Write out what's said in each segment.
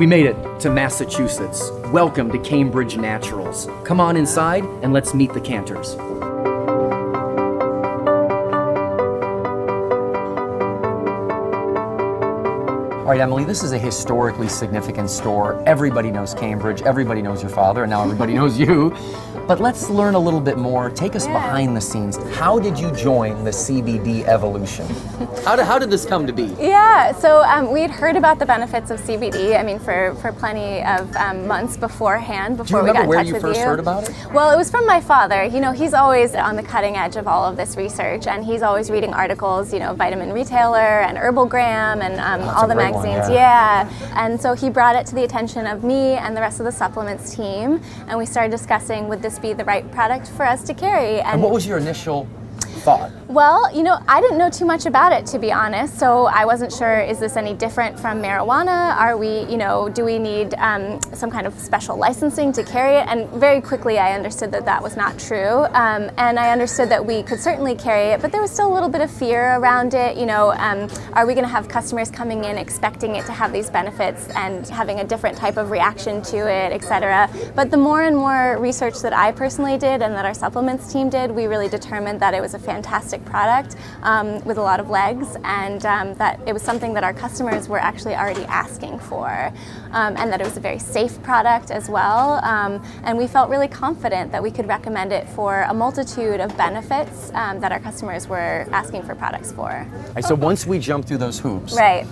We made it to Massachusetts. Welcome to Cambridge Naturals. Come on inside and let's meet the Kanters. All right, Emily, this is a historically significant store. Everybody knows Cambridge, everybody knows your father, and now everybody knows you. But let's learn a little bit more. Take us behind the scenes. How did you join the CBD evolution? How did this come to be? Yeah, so we'd heard about the benefits of CBD, I mean, for plenty of months beforehand, before we got in touch with you. Do you remember where you first heard about it? Well, it was from my father. You know, he's always on the cutting edge of all of this research, and he's always reading articles, you know, Vitamin Retailer and Herbalgram and all the magazines. Yeah. And so he brought it to the attention of me and the rest of the supplements team, and we started discussing, would this be the right product for us to carry? And what was your initial thought? Well, you know, I didn't know too much about it, to be honest, so I wasn't sure, is this any different from marijuana? Are we, you know, do we need some kind of special licensing to carry it? And very quickly I understood that that was not true, and I understood that we could certainly carry it, but there was still a little bit of fear around it. You know, are we going to have customers coming in expecting it to have these benefits and having a different type of reaction to it, etc.? But the more and more research that I personally did and that our supplements team did, we really determined that it was a fantastic product with a lot of legs, and that it was something that our customers were actually already asking for, and that it was a very safe product as well, and we felt really confident that we could recommend it for a multitude of benefits that our customers were asking for products for. Right, so once we jump through those hoops, right,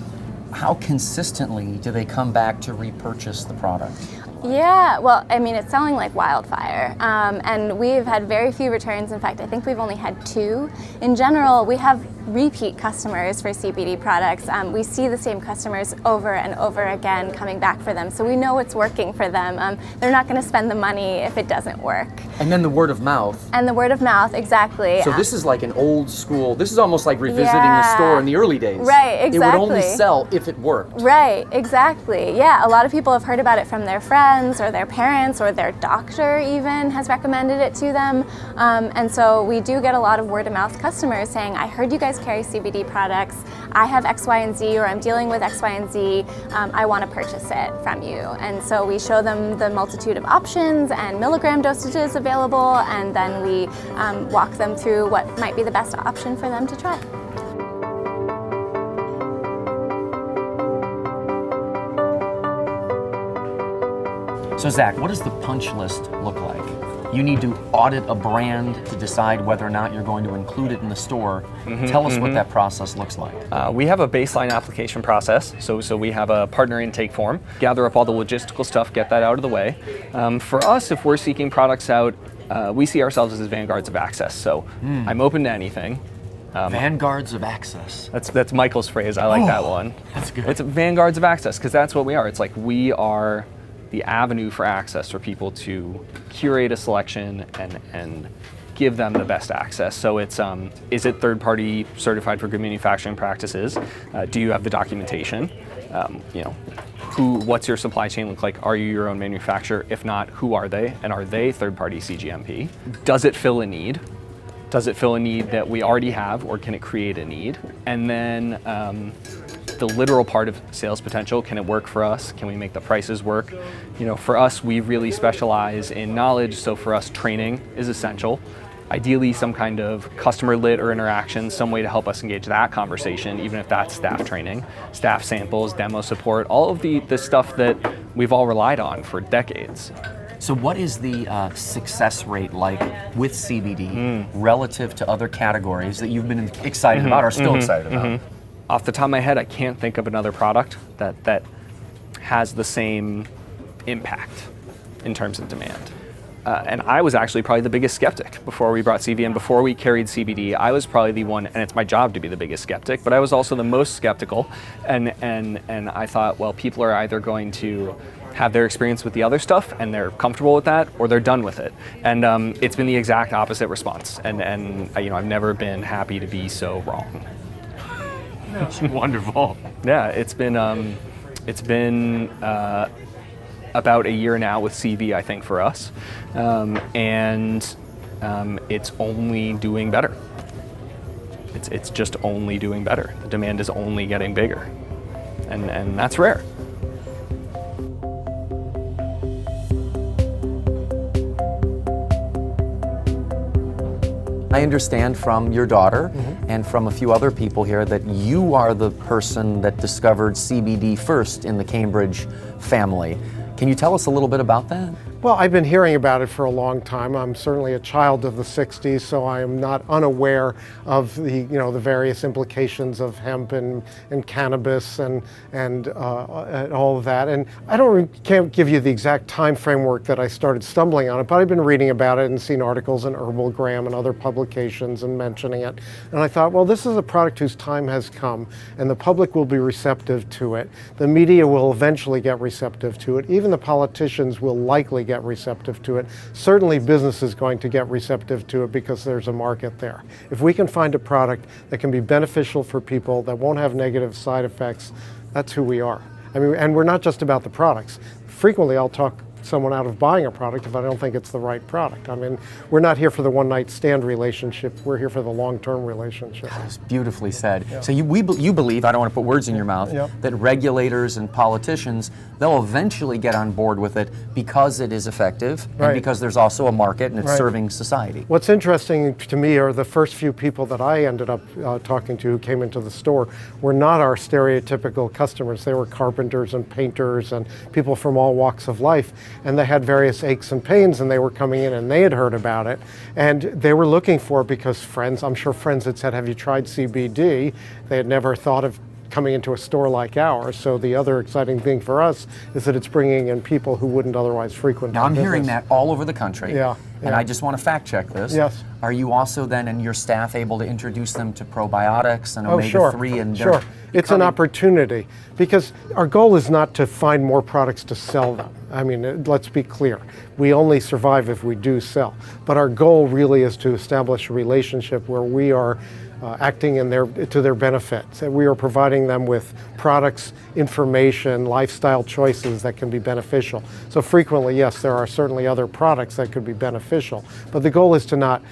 how consistently do they come back to repurchase the product? Yeah, well, I mean, it's selling like wildfire, and we've had very few returns. In fact, I think we've only had 2. In general, we have repeat customers for CBD products. We see the same customers over and over again coming back for them, so we know it's working for them. They're not going to spend the money if it doesn't work. And then the word of mouth. And the word of mouth, exactly. So this is like an old school, this is almost like revisiting the store in the early days. Right, exactly. It would only sell if it worked. Right, exactly. Yeah, a lot of people have heard about it from their friends or their parents, or their doctor even has recommended it to them. And so we do get a lot of word of mouth customers saying, I heard you guys carry CBD products, I have X, Y, and Z, or I'm dealing with X, Y, and Z, I want to purchase it from you. And so we show them the multitude of options and milligram dosages available, and then we walk them through what might be the best option for them to try. So Zach, what does the punch list look like? You need to audit a brand to decide whether or not you're going to include it in the store. Tell us what that process looks like. We have a baseline application process. So we have a partner intake form, gather up all the logistical stuff, get that out of the way. For us, if we're seeking products out, we see ourselves as vanguards of access. So I'm open to anything. Vanguards of access. That's Michael's phrase. I like that one. That's good. It's vanguards of access, because that's what we are. It's like we are the avenue for access for people to curate a selection and give them the best access. So it's, is it third-party certified for good manufacturing practices? Do you have the documentation? You know, what's your supply chain look like? Are you your own manufacturer? If not, who are they? And are they third-party CGMP? Does it fill a need? Does it fill a need that we already have, or can it create a need? And then the literal part of sales potential, can it work for us? Can we make the prices work? You know, for us, we really specialize in knowledge, so for us, training is essential. Ideally, some kind of customer lit or interaction, some way to help us engage that conversation, even if that's staff training, staff samples, demo support, all of the stuff that we've all relied on for decades. So what is the success rate like with CBD relative to other categories that you've been excited about or still excited about? Off the top of my head, I can't think of another product that has the same impact in terms of demand. And I was actually probably the biggest skeptic before we brought CBD in. Before we carried CBD, I was probably the one, and it's my job to be the biggest skeptic, but I was also the most skeptical. And I thought, well, people are either going to have their experience with the other stuff and they're comfortable with that, or they're done with it. And it's been the exact opposite response. And you know, I've never been happy to be so wrong. That's wonderful. Yeah, it's been about a year now with CV, I think, for us, and it's only doing better. It's just only doing better. The demand is only getting bigger, and that's rare. I understand from your daughter and from a few other people here that you are the person that discovered CBD first in the Cambridge family. Can you tell us a little bit about that? Well, I've been hearing about it for a long time. I'm certainly a child of the 60s, so I am not unaware of the various implications of hemp and cannabis and all of that. And can't give you the exact time framework that I started stumbling on it, but I've been reading about it and seen articles in Herbalgram and other publications and mentioning it. And I thought, well, this is a product whose time has come, and the public will be receptive to it. The media will eventually get receptive to it. Even the politicians will likely get receptive to it. Certainly business is going to get receptive to it because there's a market there. If we can find a product that can be beneficial for people, that won't have negative side effects, that's who we are. I mean, and we're not just about the products. Frequently I'll talk someone out of buying a product if I don't think it's the right product. I mean, we're not here for the one-night stand relationship. We're here for the long-term relationship. That's beautifully said. Yeah. So you believe, I don't want to put words in your mouth, that regulators and politicians, they'll eventually get on board with it because it is effective and because there's also a market and it's serving society. What's interesting to me are the first few people that I ended up talking to who came into the store were not our stereotypical customers. They were carpenters and painters and people from all walks of life. And they had various aches and pains, and they were coming in and they had heard about it. And they were looking for it because I'm sure friends had said, have you tried CBD? They had never thought of coming into a store like ours. So the other exciting thing for us is that it's bringing in people who wouldn't otherwise frequent Now I'm hearing that all over the country. Yeah. And I just want to fact check this. Yes. Are you also then and your staff able to introduce them to probiotics and omega-3? And sure. It's an opportunity because our goal is not to find more products to sell them. I mean, let's be clear. We only survive if we do sell. But our goal really is to establish a relationship where we are acting to their benefits. We are providing them with products, information, lifestyle choices that can be beneficial. So frequently, yes, there are certainly other products that could be beneficial, but the goal is to not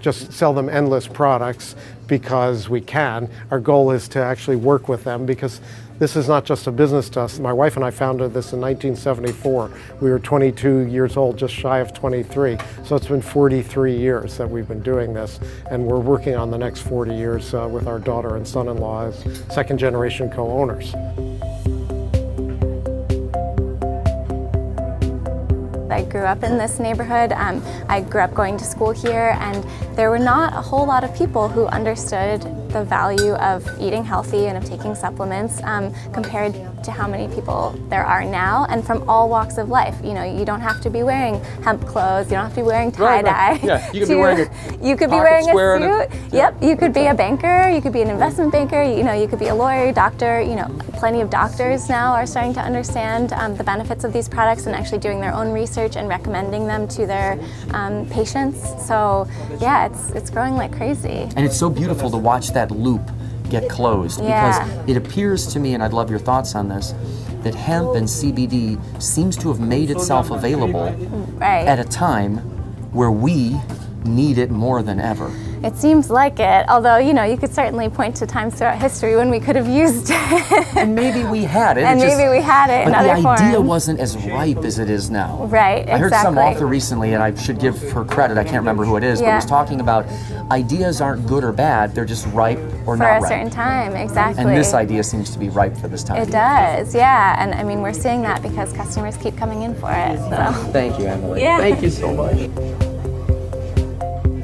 just sell them endless products because we can. Our goal is to actually work with them because this is not just a business to us. My wife and I founded this in 1974. We were 22 years old, just shy of 23. So it's been 43 years that we've been doing this, and we're working on the next 40 years with our daughter and son-in-law as second-generation co-owners. I grew up in this neighborhood. I grew up going to school here, and there were not a whole lot of people who understood the value of eating healthy and of taking supplements compared to how many people there are now, and from all walks of life. You know, you don't have to be wearing hemp clothes, you don't have to be wearing tie-dye. Yeah, you could be wearing a suit. Yep, you could be a banker, you could be an investment banker, you know, you could be a lawyer, doctor. You know, plenty of doctors now are starting to understand the benefits of these products and actually doing their own research and recommending them to their patients. So yeah, it's growing like crazy. And it's so beautiful to watch that loop get closed because it appears to me, and I'd love your thoughts on this, that hemp and CBD seems to have made itself available at a time where we need it more than ever. It seems like it, although, you know, you could certainly point to times throughout history when we could have used it. And maybe we had it. And maybe we had it in other forms. But the idea wasn't as ripe as it is now. Right, exactly. I heard some author recently, and I should give her credit, I can't remember who it is, but was talking about ideas aren't good or bad, they're just ripe or not ripe. For a certain time, exactly. And this idea seems to be ripe for this time. It does, yeah. And I mean, we're seeing that because customers keep coming in for it. So. Thank you, Emily. Yeah. Thank you so much.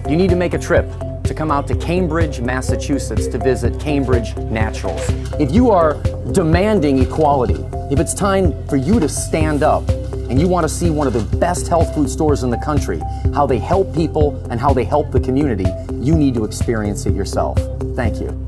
You need to make a trip to come out to Cambridge, Massachusetts to visit Cambridge Naturals. If you are demanding equality, if it's time for you to stand up and you want to see one of the best health food stores in the country, how they help people and how they help the community, you need to experience it yourself. Thank you.